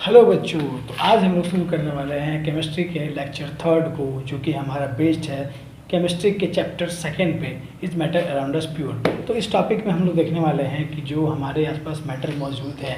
Hello बच्चों। तो आज हम लोग शुरू करने वाले हैं केमिस्ट्री के लेक्चर थर्ड को, जो कि हमारा बेस्ड है केमिस्ट्री के चैप्टर सेकंड पे, is matter around us pure. तो इस टॉपिक में हम लोग देखने वाले हैं कि जो हमारे आसपास मैटर मौजूद है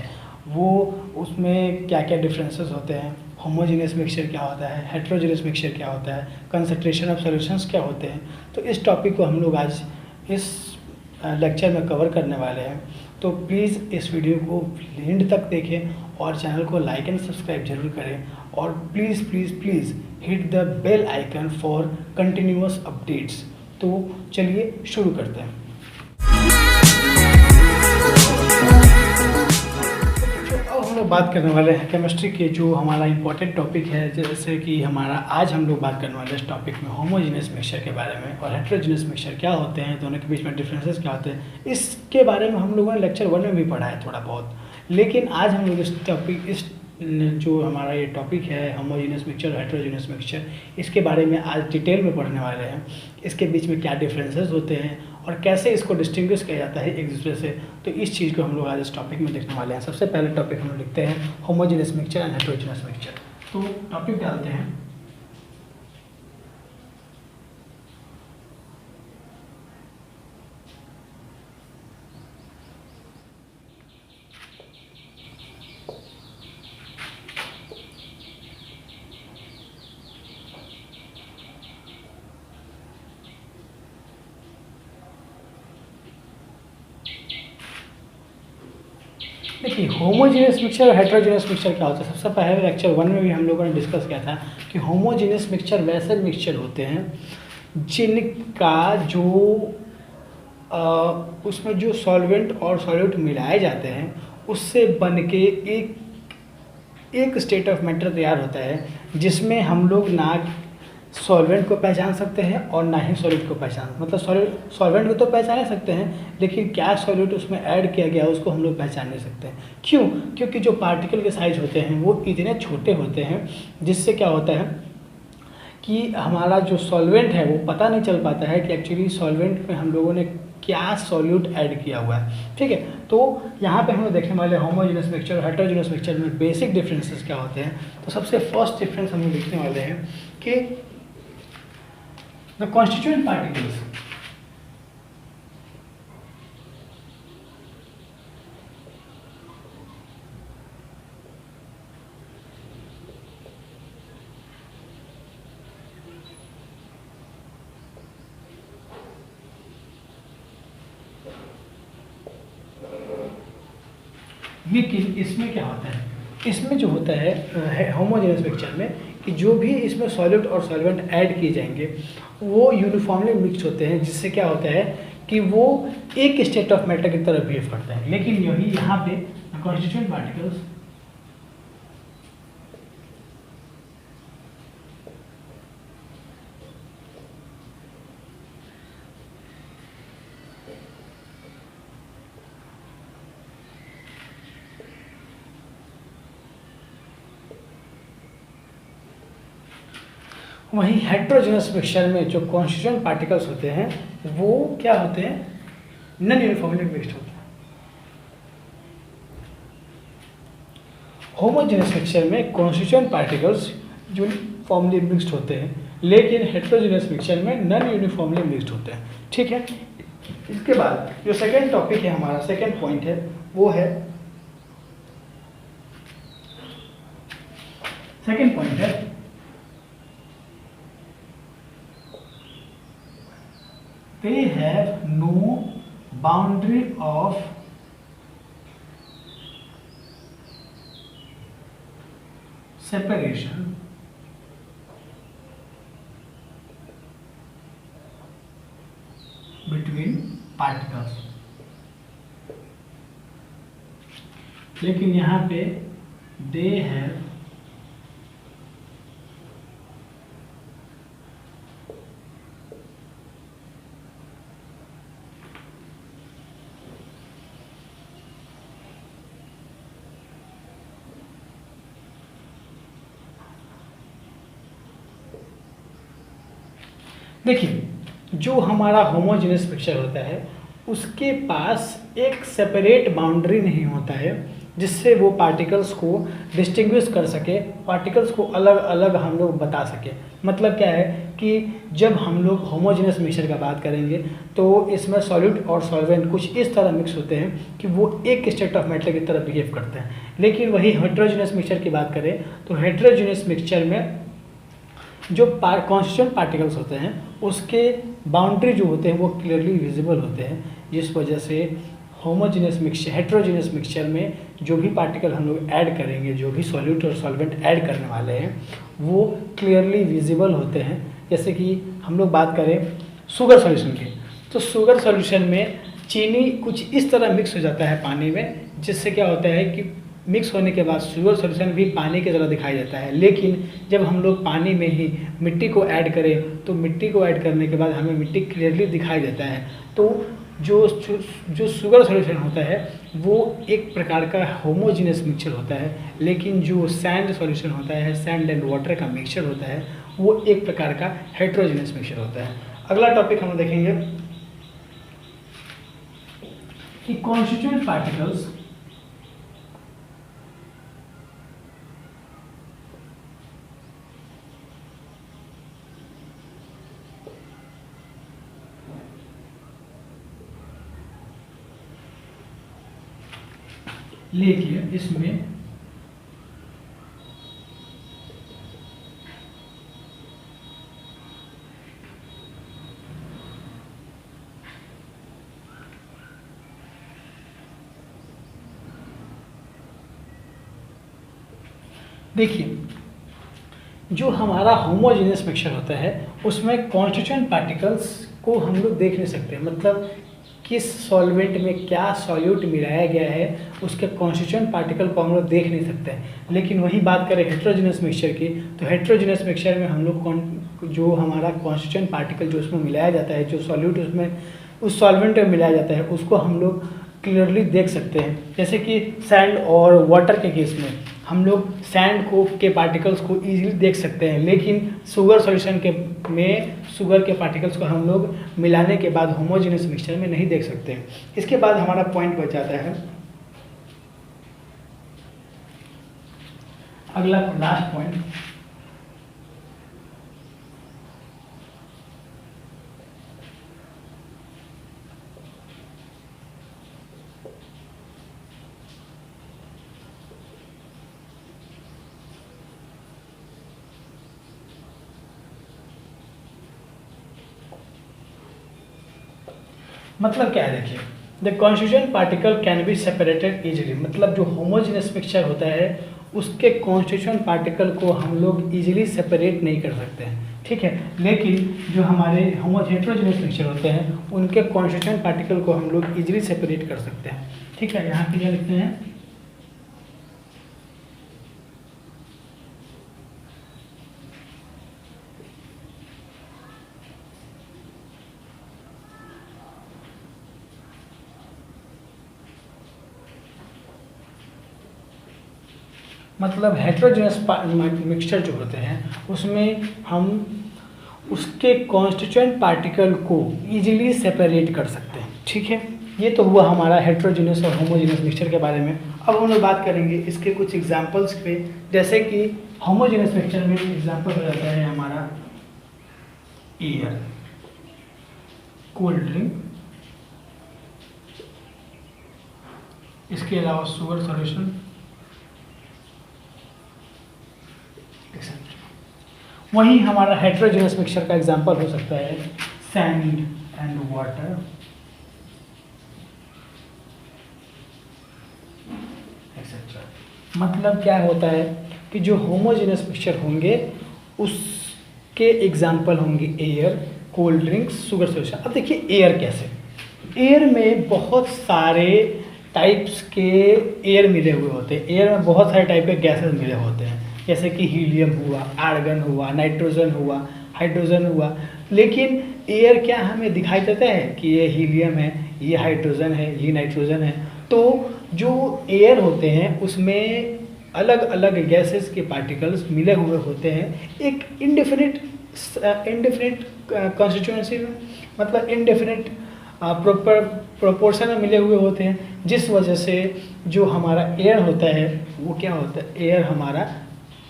वो उसमें क्या क्या डिफरेंसेस होते हैं, होमोजेनियस मिक्सचर क्या होता है, हेट्रोजेनियस मिक्सचर क्या होता है, कंसंट्रेशन ऑफ सॉल्यूशंस क्या होते हैं। तो इस टॉपिक को हम लोग आज इस लेक्चर में कवर करने वाले हैं। तो प्लीज़ इस वीडियो को एंड तक देखें और चैनल को लाइक एंड सब्सक्राइब जरूर करें, और please please please hit the bell icon for continuous updates. तो चलिए शुरू करते हैं। अब हम लोग बात करने वाले हैं केमिस्ट्री के जो हमारा इंपॉर्टेंट टॉपिक है, जैसे कि हमारा आज हम लोग बात करने वाले इस टॉपिक में होमोजेनियस मिक्सचर के बारे में, और हेट्रोजेनियस मिक्सचर क्या होते हैं, दोनों के बीच में डिफरेंसेस क्या होते हैं। इसके बारे में हम लोगों ने लेक्चर 1 में भी पढ़ा है थोड़ा बहुत, लेकिन आज हम लोग इस जो हमारा ये टॉपिक है होमोजेनियस मिक्सचर, हेट्रोजेनियस मिक्सचर, इसके बारे में आज डिटेल में पढ़ने वाले हैं। इसके बीच में क्या डिफरेंसेस होते हैं और कैसे इसको डिस्टिंग्विश किया जाता है एक दूसरे से, तो इस चीज़ को हम लोग आज इस टॉपिक में देखने वाले हैं। सबसे पहले टॉपिक हम लोग लिखते हैं homogeneous mixture and heterogeneous mixture. तो टॉपिक डालते हैं देखिए होमोजेनियस मिक्सचर और हेट्रोजेनियस मिक्सचर क्या होता है। सबसे पहले लेक्चर 1 में भी हम लोगों ने डिस्कस किया था कि होमोजेनियस मिक्सचर वैसे मिक्सचर होते हैं जिनका जो उसमें जो सॉल्वेंट और सॉल्यूट मिलाए जाते हैं उससे बन के एक स्टेट ऑफ मैटर तैयार होता है, जिसमें हम लोग ना सॉल्वेंट को पहचान सकते हैं और ना ही सॉल्यूट को मतलब सॉल्वेंट को तो पहचान सकते हैं, लेकिन क्या सॉल्यूट उसमें ऐड किया गया उसको हम लोग पहचान नहीं सकते हैं। क्यों? क्योंकि जो पार्टिकल के साइज होते हैं वो इतने छोटे होते हैं, जिससे क्या होता है कि हमारा जो सॉल्वेंट है वो पता नहीं चल पाता है कि एक्चुअली सॉल्वेंट में हम लोगों ने क्या सॉल्यूट ऐड किया हुआ है। ठीक है, तो यहाँ पे हम लोग देखने वाले होमोजेनियस मिक्सचर और हेट्रोजेनियस मिक्सचर में बेसिक डिफरेंसेस क्या होते हैं। तो सबसे फर्स्ट डिफरेंस हम लोग देखने वाले हैं कि the constituent particles लेकिन इसमें क्या होता है, इसमें जो होता है होमोजेनियस मिक्सचर में कि जो भी इसमें सॉल्यूट और सॉल्वेंट ऐड किए जाएंगे वो यूनिफॉर्मली मिक्स होते हैं, जिससे क्या होता है कि वो एक स्टेट ऑफ मैटर की तरह बिहेव करते हैं। लेकिन यही यहाँ पे कॉन्स्टिट्यूएंट पार्टिकल्स वहीं हेट्रोजेनियस मिक्सचर में जो कॉन्स्टिट्यूएंट पार्टिकल्स होते हैं वो क्या होते हैं, नॉन यूनिफॉर्मली मिक्स्ड होते हैं। होमोजेनियस मिक्सचर में कॉन्स्टिट्यूएंट पार्टिकल्स यूनिफॉर्मली मिक्स्ड होते हैं, लेकिन हेट्रोजेनियस मिक्सचर में नॉन यूनिफॉर्मली मिक्स्ड होते हैं। ठीक है, इसके बाद जो सेकेंड टॉपिक है, हमारा सेकेंड पॉइंट है, वो है सेकेंड पॉइंट है they have no boundary of separation between particles। लेकिन यहाँ पे they have देखिए जो हमारा होमोजेनियस मिक्सचर होता है उसके पास एक सेपरेट बाउंड्री नहीं होता है, जिससे वो पार्टिकल्स को डिस्टिंग्विश कर सके, पार्टिकल्स को अलग अलग हम लोग बता सके। मतलब क्या है कि जब हम लोग होमोजेनस मिक्सचर का बात करेंगे तो इसमें सॉल्यूट और सॉल्वेंट कुछ इस तरह मिक्स होते हैं कि वो एक स्टेट ऑफ मैटर की तरह बिहेव करते हैं। लेकिन वही हेट्रोजेनस मिक्सचर की बात करें तो हेट्रोजेनस मिक्सचर में जो कॉन्स्टिट्यूएंट पार्टिकल्स होते हैं उसके बाउंड्री जो होते हैं वो क्लियरली विजिबल होते हैं, जिस वजह से होमोजेनस मिक्सचर हेट्रोजेनस मिक्सचर में जो भी पार्टिकल हम लोग ऐड करेंगे, जो भी सॉल्यूट और सॉल्वेंट ऐड करने वाले हैं वो क्लियरली विजिबल होते हैं। जैसे कि हम लोग बात करें शुगर सॉल्यूशन की, तो शुगर सॉल्यूशन में चीनी कुछ इस तरह मिक्स हो जाता है पानी में, जिससे क्या होता है कि मिक्स होने के बाद शुगर सॉल्यूशन भी पानी की तरह दिखाई देता है। लेकिन जब हम लोग पानी में ही मिट्टी को ऐड करें तो मिट्टी को ऐड करने के बाद हमें मिट्टी क्लियरली दिखाई देता है। तो जो शुगर सॉल्यूशन होता है वो एक प्रकार का होमोजेनस मिक्सचर होता है, लेकिन जो सैंड सॉल्यूशन होता है, सैंड एंड वाटर का मिक्सचर होता है, वो एक प्रकार का हेट्रोजेनस मिक्सचर होता है। अगला टॉपिक हम देखेंगे कि कॉन्स्टिट्यूएंट पार्टिकल्स लेके इसमें देखिए जो हमारा होमोजेनियस मिक्सचर होता है उसमें कॉन्स्टिट्यूएंट पार्टिकल्स को हम लोग देख नहीं सकते। मतलब किस सॉल्वेंट में क्या सॉल्यूट मिलाया गया है उसके कॉन्स्टिट्यूएंट पार्टिकल को हम लोग देख नहीं सकते हैं। लेकिन वही बात करें हेट्रोजेनस मिक्सचर की, तो हेट्रोजेनस मिक्सचर में हम लोग जो हमारा कॉन्स्टिट्यूएंट पार्टिकल जो उसमें मिलाया जाता है, जो सॉल्यूट उसमें उस सॉल्वेंट में मिलाया जाता है, उसको हम लोग क्लियरली देख सकते हैं। जैसे कि सैंड और वाटर के केस में हम लोग सैंड को के पार्टिकल्स को इजीली देख सकते हैं, लेकिन शुगर सॉल्यूशन में शुगर के पार्टिकल्स को हम लोग मिलाने के बाद होमोजेनस मिक्सचर में नहीं देख सकते हैं। इसके बाद हमारा पॉइंट बच जाता है अगला लास्ट पॉइंट, मतलब क्या है देखिए, the constituent particle can be separated easily. मतलब जो होमोजेनस मिक्सचर होता है उसके कॉन्स्टिट्यूएंट पार्टिकल को हम लोग इजीली सेपरेट नहीं कर सकते हैं, ठीक है। लेकिन जो हमारे हेट्रोजेनस मिक्सचर होते हैं उनके कॉन्स्टिट्यूएंट पार्टिकल को हम लोग इजीली सेपरेट कर सकते हैं, ठीक है। यहाँ पे क्या लिखते हैं, मतलब हेट्रोजेनस मिक्सचर जो होते हैं उसमें हम उसके कॉन्स्टिट्यूएंट पार्टिकल को इजीली सेपरेट कर सकते हैं, ठीक है। ये तो हुआ हमारा हेट्रोजेनस और होमोजेनस मिक्सचर के बारे में। अब हम लोग बात करेंगे इसके कुछ एग्जांपल्स पे, जैसे कि होमोजेनस मिक्सचर में एग्जांपल हो जाता है हमारा एयर, कोल्ड ड्रिंक, इसके अलावा शुगर सॉल्यूशन, वही हमारा हेट्रोजेनस मिक्सचर का एग्जांपल हो सकता है सैंड एंड वाटर, एक्सेट्रा। मतलब क्या होता है कि जो होमोजेनस मिक्सचर होंगे उसके एग्जांपल होंगे air, cold drinks, sugar solution. अब देखिए एयर कैसे, एयर में बहुत सारे टाइप्स के एयर मिले हुए होते हैं। एयर में बहुत सारे टाइप के गैसेस मिले होते हैं, जैसे कि हीलियम हुआ, आर्गन हुआ, नाइट्रोजन हुआ, हाइड्रोजन हुआ। लेकिन एयर क्या हमें दिखाई देता है कि ये हीलियम है, ये हाइड्रोजन है, ये नाइट्रोजन है। तो जो एयर होते हैं उसमें अलग अलग गैसेस के पार्टिकल्स मिले हुए होते हैं एक इंडेफिनिट कॉन्स्टिट्यूएंसी में, मतलब इंडेफिनिट प्रॉपर प्रोपोर्शन में मिले हुए होते हैं, जिस वजह से जो हमारा एयर होता है वो क्या होता है,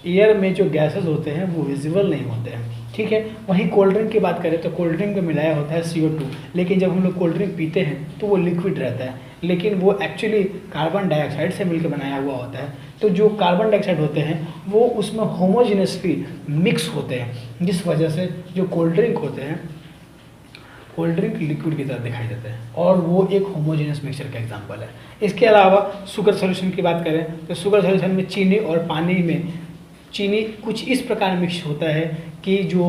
एयर में जो गैसेस होते हैं वो विजिबल नहीं होते हैं, ठीक है। वहीं कोल्ड ड्रिंक की बात करें तो कोल्ड ड्रिंक में मिलाया होता है CO2, लेकिन जब हम लोग कोल्ड ड्रिंक पीते हैं तो वो लिक्विड रहता है, लेकिन वो एक्चुअली कार्बन डाइऑक्साइड से मिलकर बनाया हुआ होता है। तो जो कार्बन डाइऑक्साइड होते हैं वो उसमें होमोजेनसली मिक्स होते हैं, जिस वजह से जो कोल्ड ड्रिंक होते हैं, कोल्ड ड्रिंक लिक्विड की तरह दिखाई देते हैं, और वो एक होमोजेनस मिक्सचर का एग्जांपल है। इसके अलावा शुगर सॉल्यूशन की बात करें तो शुगर सॉल्यूशन में चीनी और पानी में चीनी कुछ इस प्रकार मिक्स होता है कि जो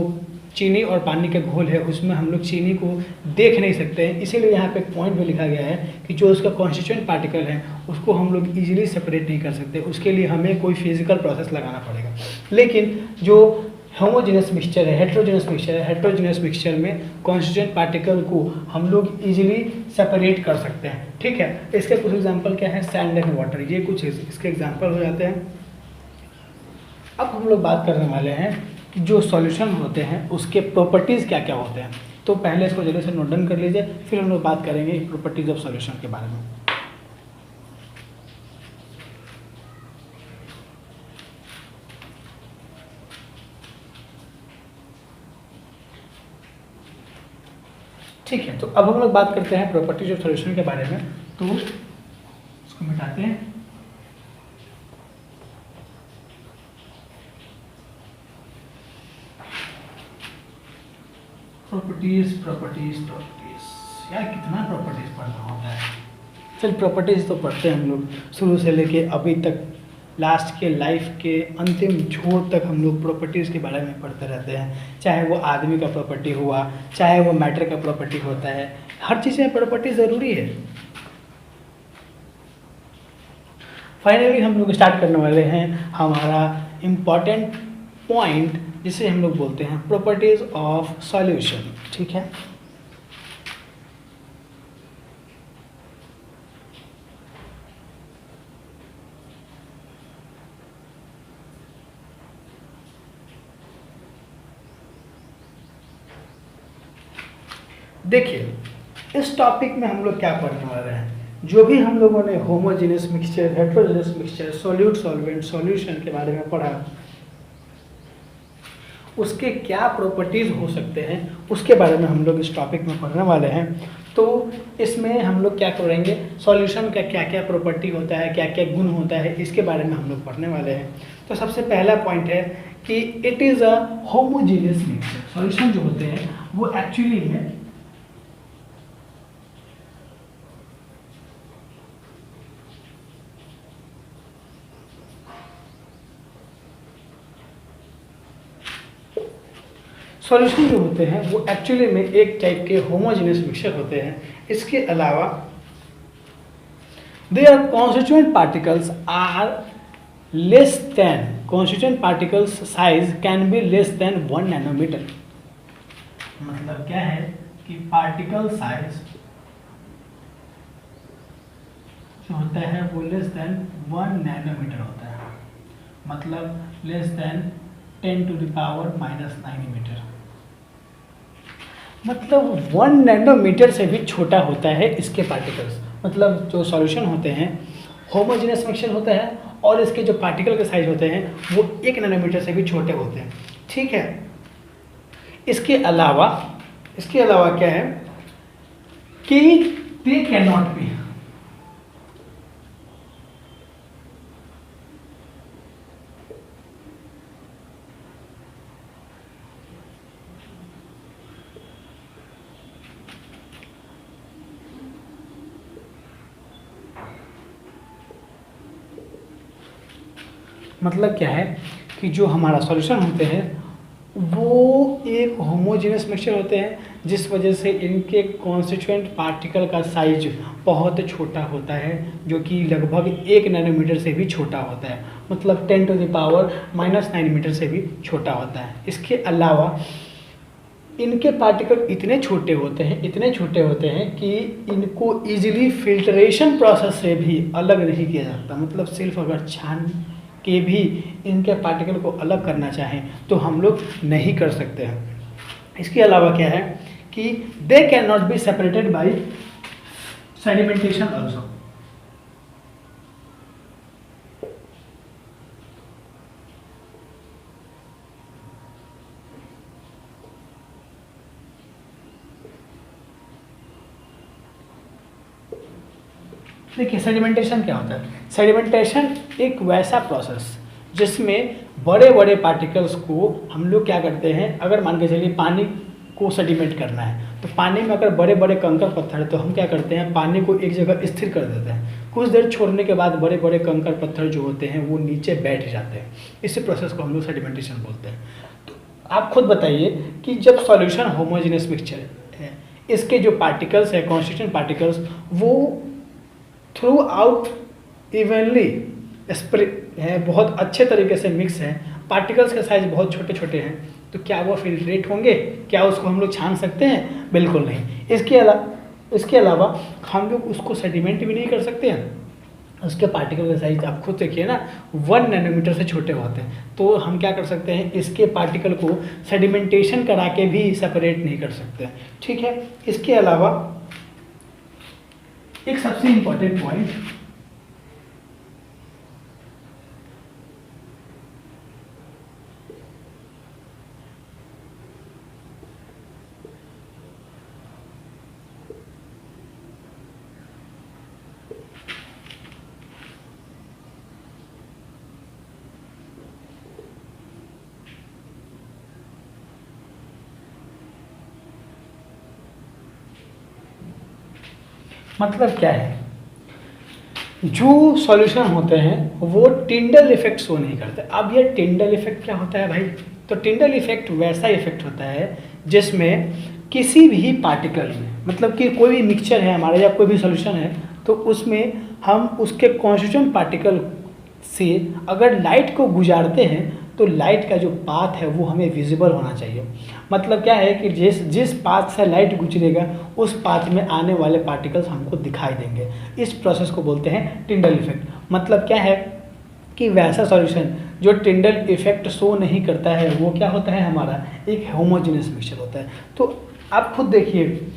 चीनी और पानी का घोल है उसमें हम लोग चीनी को देख नहीं सकते हैं, इसीलिए यहाँ पे एक पॉइंट भी लिखा गया है कि जो उसका कॉन्स्टिट्यूएंट पार्टिकल है उसको हम लोग इजीली सेपरेट नहीं कर सकते, उसके लिए हमें कोई फिजिकल प्रोसेस लगाना पड़ेगा। लेकिन जो होमोजेनस मिक्सचर है, हेट्रोजेनस मिक्सचर में कॉन्स्टिट्यूएंट पार्टिकल को हम लोग इजीली सेपरेट कर सकते हैं, ठीक है। इसके कुछ एग्जांपल क्या है, सैंड एंड वाटर, ये कुछ इसके एग्जांपल हो जाते हैं। अब हम लोग बात करने वाले हैं कि जो सॉल्यूशन होते हैं उसके प्रॉपर्टीज़ क्या क्या होते हैं। तो पहले इसको जल्दी से नोट डाउन कर लीजिए, फिर हम लोग बात करेंगे प्रॉपर्टीज ऑफ सॉल्यूशन के बारे में। ठीक है, तो अब हम लोग बात करते हैं प्रॉपर्टीज ऑफ सॉल्यूशन के बारे में। तो इसको मिटाते हैं। प्रॉपर्टीज यार कितना प्रॉपर्टीज पढ़ना होता है। चल प्रॉपर्टीज तो पढ़ते हैं हम लोग शुरू से लेके अभी तक, लास्ट के लाइफ के अंतिम छोर तक हम लोग प्रॉपर्टीज़ के बारे में पढ़ते रहते हैं। चाहे वो आदमी का प्रॉपर्टी हुआ, चाहे वो मैटर का प्रॉपर्टी होता है, हर चीज़ में प्रॉपर्टी ज़रूरी है। फाइनली हम लोग स्टार्ट करने वाले हैं हमारा इम्पॉर्टेंट पॉइंट, जिसे हम लोग बोलते हैं प्रॉपर्टीज ऑफ सॉल्यूशन, ठीक है। देखिए इस टॉपिक में हम लोग क्या पढ़ने वाले हैं, जो भी हम लोगों ने homogeneous mixture, heterogeneous mixture, solute, solvent, solution के बारे में पढ़ा, उसके क्या प्रॉपर्टीज़ हो सकते हैं उसके बारे में हम लोग इस टॉपिक में पढ़ने वाले हैं। तो इसमें हम लोग क्या करेंगे, सॉल्यूशन का क्या क्या प्रॉपर्टी होता है, क्या क्या गुण होता है, इसके बारे में हम लोग पढ़ने वाले हैं। तो सबसे पहला पॉइंट है कि it is a homogeneous mixture. Solution जो होते हैं वो एक्चुअली में सॉल्यूशन जो होते हैं वो एक्चुअली में एक टाइप के होमोजेनियस मिक्सचर होते हैं। इसके अलावा their constituent particles are less than, constituent particles size can be than 1 nanometre. मतलब क्या है कि पार्टिकल साइज जो होता है वो लेस देन 1 नैनोमीटर होता है, मतलब लेस देन 10⁻⁻9 मीटर, मतलब 1 नैनोमीटर से भी छोटा होता है इसके पार्टिकल्स। मतलब जो सॉल्यूशन होते हैं होमोजेनियस मिक्सचर होता है और इसके जो पार्टिकल के साइज होते हैं वो 1 नैनोमीटर से भी छोटे होते हैं, ठीक है। इसके अलावा क्या है कि दे कैन नॉट बी, मतलब क्या है कि जो हमारा सॉल्यूशन होते हैं वो एक होमोजेनियस मिक्सचर होते हैं, जिस वजह से इनके कॉन्स्टिट्यूएंट पार्टिकल का साइज बहुत छोटा होता है, जो कि लगभग 1 नैनोमीटर से भी छोटा होता है, मतलब 10⁻⁻9 मीटर से भी छोटा होता है। इसके अलावा इनके पार्टिकल इतने छोटे होते हैं कि इनको इजीली फिल्ट्रेशन प्रोसेस से भी अलग नहीं किया जाता। मतलब सिर्फ अगर छान के भी इनके पार्टिकल को अलग करना चाहें तो हम लोग नहीं कर सकते हैं। इसके अलावा क्या है कि they can not be separated by sedimentation also. देखिए सेडिमेंटेशन क्या होता है। सेडिमेंटेशन एक वैसा प्रोसेस जिसमें बड़े बड़े पार्टिकल्स को हम लोग क्या करते हैं, अगर मान के चलिए पानी को सेडिमेंट करना है तो पानी में अगर बड़े बड़े कंकड़ पत्थर है तो हम क्या करते हैं, पानी को एक जगह स्थिर कर देते हैं। कुछ देर छोड़ने के बाद बड़े बड़े कंकड़ पत्थर जो होते हैं वो नीचे बैठ जाते हैं। इसी प्रोसेस को हम लोग सेडिमेंटेशन बोलते हैं। तो आप खुद बताइए कि जब सॉल्यूशन होमोजेनियस मिक्सचर है, इसके जो पार्टिकल्स है, कॉन्स्टिट्यूएंट पार्टिकल्स, वो थ्रू आउट इवनली स्प्रेड है, बहुत अच्छे तरीके से मिक्स है, पार्टिकल्स के साइज बहुत छोटे छोटे हैं, तो क्या वो फिल्ट्रेट होंगे? क्या उसको हम लोग छान सकते हैं? बिल्कुल नहीं। इसके अलावा हम लोग उसको सेडिमेंट भी नहीं कर सकते हैं। उसके पार्टिकल का साइज आप खुद देखिए ना, 1 नैनोमीटर से छोटे होते हैं। तो हम क्या कर सकते हैं, इसके पार्टिकल को सेडिमेंटेशन करा के भी सेपरेट नहीं कर सकते। ठीक है। इसके अलावा एक सबसे इंपॉर्टेंट पॉइंट, मतलब क्या है, जो सॉल्यूशन होते हैं वो टिंडल इफेक्ट शो नहीं करते। अब ये टिंडल इफेक्ट क्या होता है भाई? तो टिंडल इफेक्ट वैसा इफेक्ट होता है जिसमें किसी भी पार्टिकल में, मतलब कि कोई भी मिक्सचर है हमारा या कोई भी सॉल्यूशन है, तो उसमें हम उसके कॉन्स्टिट्यूएंट पार्टिकल से अगर लाइट को गुजारते हैं तो लाइट का जो पाथ है वो हमें विजिबल होना चाहिए। मतलब क्या है कि जिस पाथ से लाइट गुजरेगा उस पाथ में आने वाले पार्टिकल्स हमको दिखाई देंगे। इस प्रोसेस को बोलते हैं टिंडल इफेक्ट। मतलब क्या है कि वैसा सॉल्यूशन जो टिंडल इफेक्ट शो नहीं करता है वो क्या होता है, हमारा एक होमोजेनियस मिक्सचर होता है। तो आप खुद देखिए,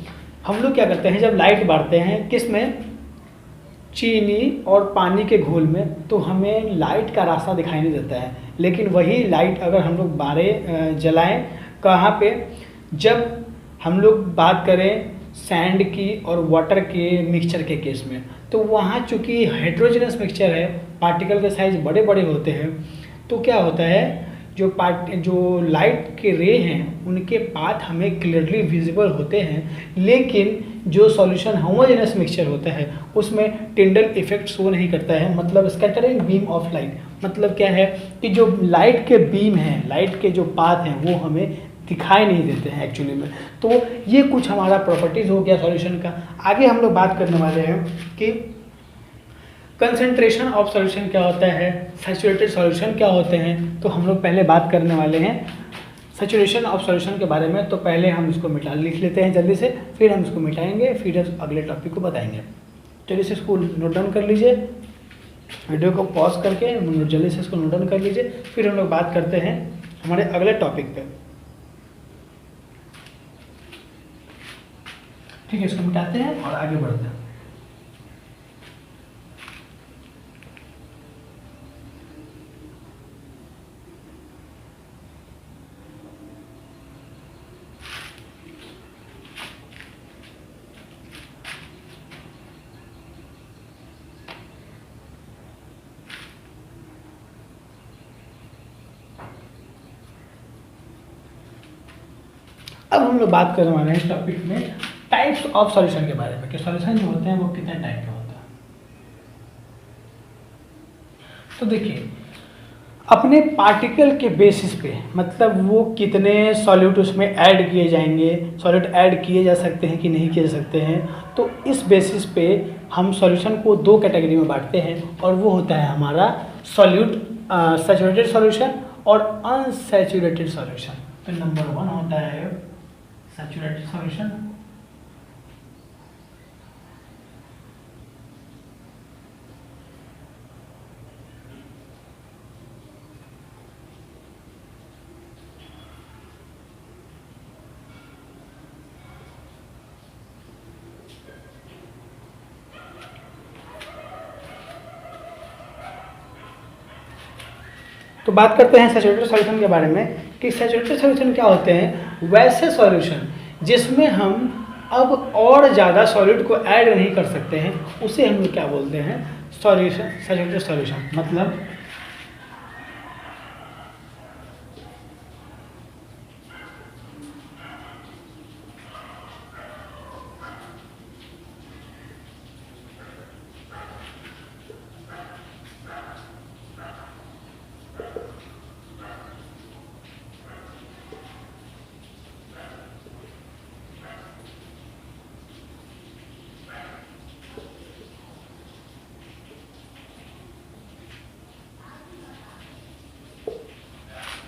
हम लोग क्या करते हैं जब लाइट बांटते हैं किस में, चीनी और पानी के घोल में, तो हमें लाइट का रास्ता दिखाई नहीं देता है। लेकिन वही लाइट अगर हम लोग जलाएं कहाँ पे, जब हम लोग बात करें सैंड की और वाटर के मिक्सचर के केस में, तो वहाँ चूँकि हेट्रोजेनस मिक्सचर है, पार्टिकल के साइज बड़े बड़े होते हैं, तो क्या होता है जो लाइट के रे हैं उनके पाथ हमें क्लियरली विजिबल होते हैं। लेकिन जो सॉल्यूशन होमोजेनस मिक्सचर होता है उसमें टिंडल इफेक्ट शो नहीं करता है। मतलब स्कैटरिंग बीम ऑफ लाइट, मतलब क्या है कि जो लाइट के बीम हैं, लाइट के जो पाथ हैं वो हमें दिखाई नहीं देते हैं एक्चुअली में। तो ये कुछ हमारा प्रॉपर्टीज़ हो गया सॉल्यूशन का। आगे हम लोग बात करने वाले हैं कि कंसंट्रेशन ऑफ सॉल्यूशन क्या होता है, सैचुरेटेड सॉल्यूशन क्या होते हैं। तो हम लोग पहले बात करने वाले हैं सैचुरेशन ऑफ सॉल्यूशन के बारे में। तो पहले हम इसको लिख लेते हैं जल्दी से, फिर हम इसको मिटाएंगे, फिर अगले टॉपिक को बताएंगे। जल्दी से इसको नोट डाउन कर लीजिए, वीडियो को पॉज करके जल्दी से इसको नोट डाउन कर लीजिए, फिर हम लोग बात करते हैं हमारे अगले टॉपिक पे। ठीक है, इसको मिटाते हैं और आगे बढ़ते हैं। अब हम लोग बात करने वाले हैं इस टॉपिक में टाइप्स ऑफ सॉल्यूशन के बारे में, कि सॉल्यूशन जो होते हैं वो कितने टाइप के होते हैं। तो देखिए, अपने पार्टिकल के बेसिस पे, मतलब वो कितने सॉल्यूट उसमें ऐड किए जाएंगे, सॉल्यूट ऐड किए जा सकते हैं कि नहीं किए जा सकते हैं, तो इस बेसिस पे हम सॉल्यूशन को 2 कैटेगरी में बांटते हैं। और वो होता है हमारा सॉल्यूट सैचुरेटेड सॉल्यूशन और अनसैचुरेटेड सॉल्यूशन। तो नंबर 1 होता है सैचुरेटेड सॉल्यूशन, तो बात करते हैं सैचुरेटेड सॉल्यूशन के बारे में कि सैचुरेटेड सॉल्यूशन क्या होते हैं। वैसे सॉल्यूशन जिसमें हम अब और ज़्यादा सॉलिड को ऐड नहीं कर सकते हैं उसे हम लोग क्या बोलते हैं, सॉल्यूशन, सैचुरेटेड सॉल्यूशन। मतलब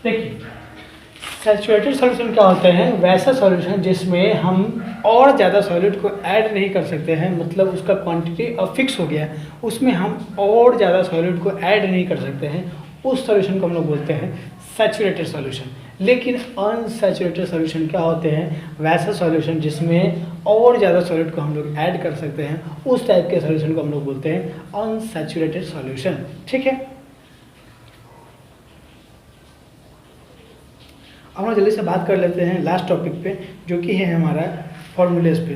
देखिए, सैचुरेटेड सॉल्यूशन क्या होते हैं, वैसा सॉल्यूशन जिसमें हम और ज़्यादा सॉलिड को ऐड नहीं कर सकते हैं, मतलब उसका क्वांटिटी अब फिक्स हो गया है, उसमें हम और ज़्यादा सॉलिड को ऐड नहीं कर सकते हैं, उस सॉल्यूशन को हम लोग बोलते हैं सैचुरेटेड सॉल्यूशन। लेकिन अनसैचुरेटेड सॉल्यूशन क्या होते हैं, वैसा सॉल्यूशन जिसमें और ज़्यादा सॉलिड को हम लोग ऐड कर सकते हैं, उस टाइप के सॉल्यूशन को हम लोग बोलते हैं अनसैचुरेटेड सॉल्यूशन। ठीक है, अब हम जल्दी से बात कर लेते हैं लास्ट टॉपिक पे, जो कि है हमारा फॉर्मूलेस पे।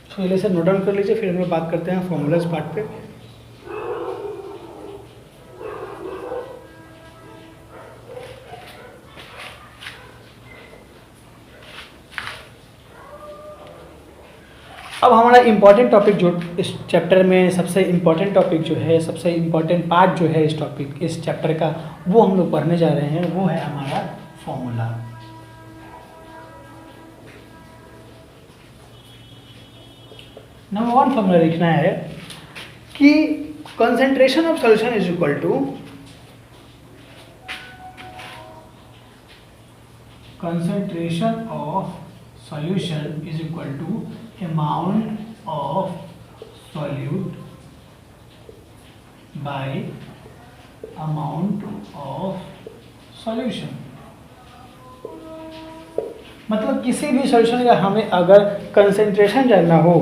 तो जल्दी से नोट डाउन कर लीजिए, फिर हम लोग बात करते हैं फॉर्मूलेस पार्ट पे। अब हमारा इम्पॉर्टेंट टॉपिक जो इस चैप्टर में सबसे इम्पॉर्टेंट टॉपिक जो है, सबसे इम्पॉर्टेंट पार्ट जो है इस चैप्टर का, वो हम लोग पढ़ने जा रहे हैं, वो है हमारा फॉर्मूला। नंबर 1 फॉर्मूला लिखना है कि concentration of solution is equal to concentration of solution is equal to amount of solute by amount of solution। मतलब किसी भी सॉल्यूशन का हमें अगर कंसंट्रेशन जानना हो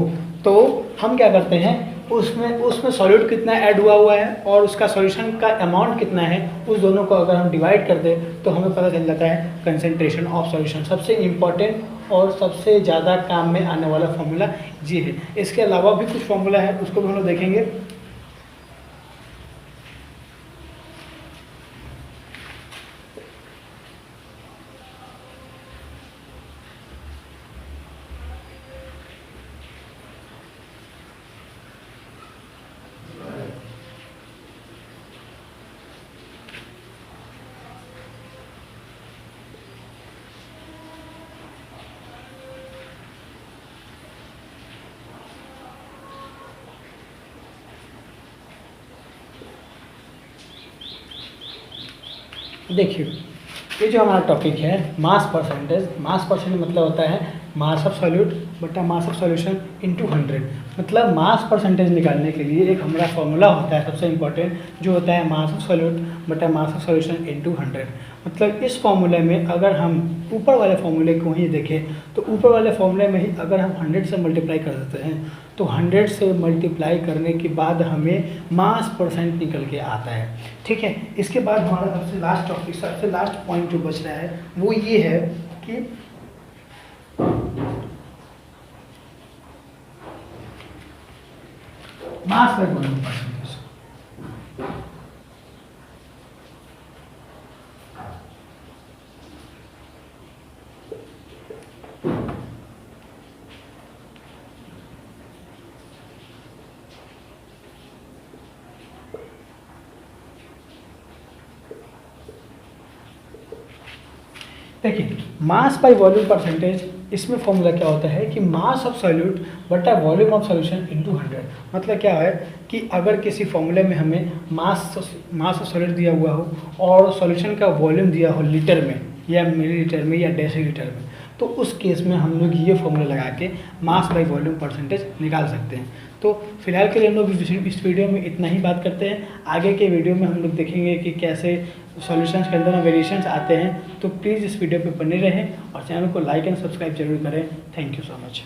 तो हम क्या करते हैं, उसमें सॉल्यूट कितना ऐड हुआ है और उसका सॉल्यूशन का अमाउंट कितना है, उस दोनों को अगर हम डिवाइड कर दें तो हमें पता चल जाता है कंसंट्रेशन ऑफ सॉल्यूशन। सबसे इम्पॉर्टेंट और सबसे ज़्यादा काम में आने वाला फॉर्मूला ये है। इसके अलावा भी कुछ फॉर्मूला है, उसको भी हम लोग देखेंगे। देखिए, ये जो हमारा टॉपिक है मास परसेंटेज, मास परसेंटेज मतलब होता है मास ऑफ सॉल्यूट बटा मास ऑफ सॉल्यूशन इनटू 100। मतलब मास परसेंटेज निकालने के लिए एक हमारा फॉर्मूला होता है सबसे इम्पोर्टेंट, जो होता है मास ऑफ सॉल्यूट बटा मास ऑफ सॉल्यूशन इनटू 100। मतलब इस फॉर्मूले में अगर हम ऊपर वाले फॉर्मूले को ही देखें तो ऊपर वाले फॉर्मूले में ही अगर हम 100 से मल्टीप्लाई कर देते हैं तो 100 से मल्टीप्लाई करने के बाद हमें मास परसेंट निकल के आता है। ठीक है, इसके बाद हमारा सबसे लास्ट टॉपिक, सबसे लास्ट पॉइंट जो बच रहा है वो ये है कि मास बाय वॉल्यूम परसेंटेज। देखिए, मास बाय वॉल्यूम परसेंटेज, इसमें फॉर्मूला क्या होता है कि मास ऑफ सॉल्यूट बटा वॉल्यूम ऑफ सॉल्यूशन इनटू 100। मतलब क्या है कि अगर किसी फॉर्मूले में हमें मास ऑफ सॉल्यूट दिया हुआ हो और सॉल्यूशन का वॉल्यूम दिया हो लीटर में या मिलीलीटर में या डेसीलीटर में, तो उस केस में हम लोग ये फॉर्मूला लगा के मास बाय वॉल्यूम परसेंटेज निकाल सकते हैं। तो फिलहाल के लिए हम लोग इस वीडियो में इतना ही बात करते हैं। आगे के वीडियो में हम लोग देखेंगे कि कैसे सॉल्यूशंस के अंदर वेरिएशंस आते हैं। तो प्लीज़ इस वीडियो पे बने रहें और चैनल को लाइक एंड सब्सक्राइब जरूर करें। Thank you so much.